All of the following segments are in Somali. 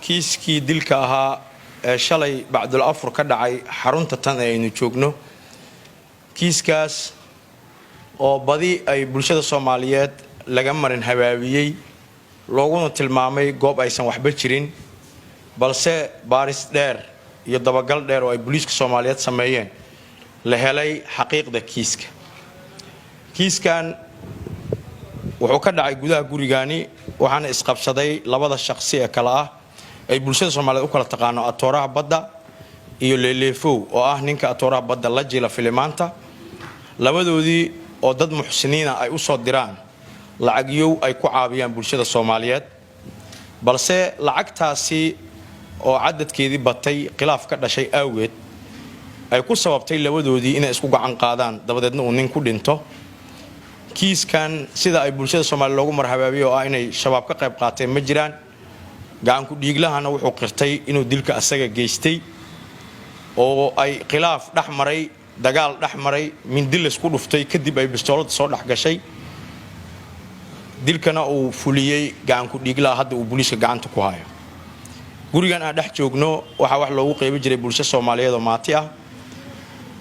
kiiskii dilka ahaa ee shalay bacdul afur ka dhacay xarunta tan ee aynu joogno kiiskaas oo badi ay bulshada Soomaaliyeed laga marin habaabiyay looguna tilmaamay goob aysan waxba jirin balse baaris dheer iyo dabagal dheer oo ay booliiska Soomaaliyeed sameeyeen la helay xaqiiqda kiiskan wuxuu ka dhacay gudaha gurigaani waxaana isqabsaday labada shakhsi ee kala ah ay bulshada Soomaaliyeed u kala taqaano atooraha badda iyo Leeleefow oo ah ninka atooraha badda la jila filimaanta labadoodii oo dad muxsiniina ay u soo diraan lacagyow ay ku caawiyaan bulshada Soomaaliyeed balse lacagtaasi oo cadadkeedii batay khilaaf ka dhashay awgeed ay ku sababtay labadoodii inay isku gacan qaadaan dabadeedna uu nin ku dhinto kiiskan sida ay bulshada Soomaaliyeed loogu marhabaabiyo oo ah inay shabaab ka qayb qaateen ma jiraan gacan ku dhiiglahana wuxuu qirtay inuu dilka asaga geystay oo ay khilaaf dhaxmaray dagaal dhaxmaray min dil isku dhuftay kadib ay bistoolad soo dhax gashay dilkana uu fuliyay gacan ku dhiiglaha hadda uu booliiska gacanta ku hayo gurigan aan dhex joogno waxa wax loogu qeybi jiray bulshada Soomaaliyeed oo maati ah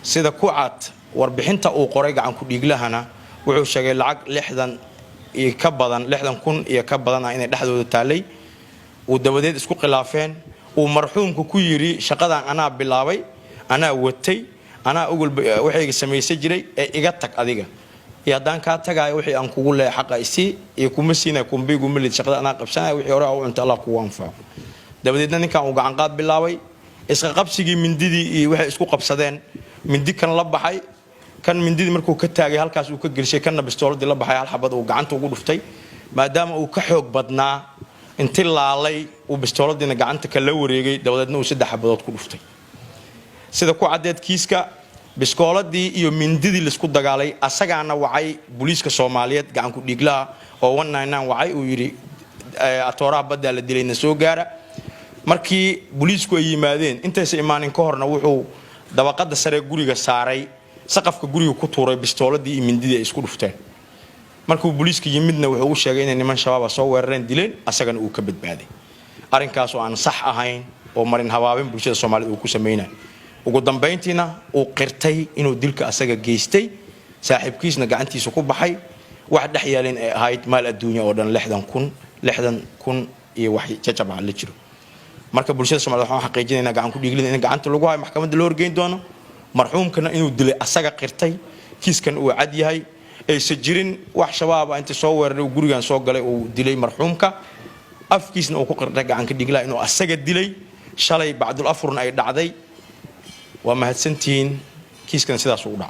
sida ku cad warbixinta uu qoray gacan ku dhiiglahana wuxuu sheegay lacag 60 iyo ka badan 60,000 iyo ka badan inay dhaxdooda taalay uu dabadeed isku khilaafeen uu marxuumku ku yiri shaqadan anaa bilaabay anaa watay anaa ogol waxay sameeyay jiray ee iga tag adiga yaadaan ka tagay wixii aan kugu leeyahay xaqaysi iyo kuma siinay kumbigu milid shaqada anaa qabsanay wixii hore oo inta Allah ku waanfaa dabadeedna ninkan uu gacan qaad bilaabay isqa qabsigii mindidii iyo waxay isku qabsadeen mindi kan la baxay kan mindidii markuu ka taagay halkaas uu ka gelshay kan bistooladii la baxay hal xabad uu gacanta ugu dhuftay maadaama uu ka xoog badnaa intii laalay uu bistooladina gacanta kala wareegay dabadeedna uu 3 xabadood ku dhuftay sida ku cadeed kiiska biskooladii iyo mindidii la isku dagaalay asagaana wacay booliiska Soomaaliyeed gacan ku dhiiglaha oo 199 wacay uu yiri atooraha badda la dilayna soo gaara markii booliisku ay yimaadeen intaysa imaanin ka horna wuxuu dabaqada sare guriga saaray saqafka guriga ku tuuray bistooladii iyo mindidii ay isku dhufteen markuu booliiska yimidna wuxuu u sheegay in niman shabaab soo weerareen dileen asagana uu ka badbaaday arinkaas oo aan sax ahayn oo marin habaabin bulshada Soomaaliyeed uu ku sameeyay ugu dambeyntiina uu qirtay inuu dilka asaga geystay saaxiibkiisna gacantiisa ku baxay wax dhex yeelan ay ahayd maal adduunyo oo dhan 60,000 iyo wax jajab la jiro marka bulshada Soomaaliyeed waxaan xaqiijinaynaa gacan ku dhiiglin in gacanta lagu hayo maxkamadda loo horgeyn doono marxuumkana inuu dilay asaga qirtay kiiskan uu cad yahay ay sajirin wax shabaab inta soo weeraray gurigan soo galay uu dilay marxuumka afkiisna uu ku qirtay gacan ka dhiigla inuu asaga dilay shalay bacdul afurna ay dhacday وما هتسنتين كيس كان سيدا سودا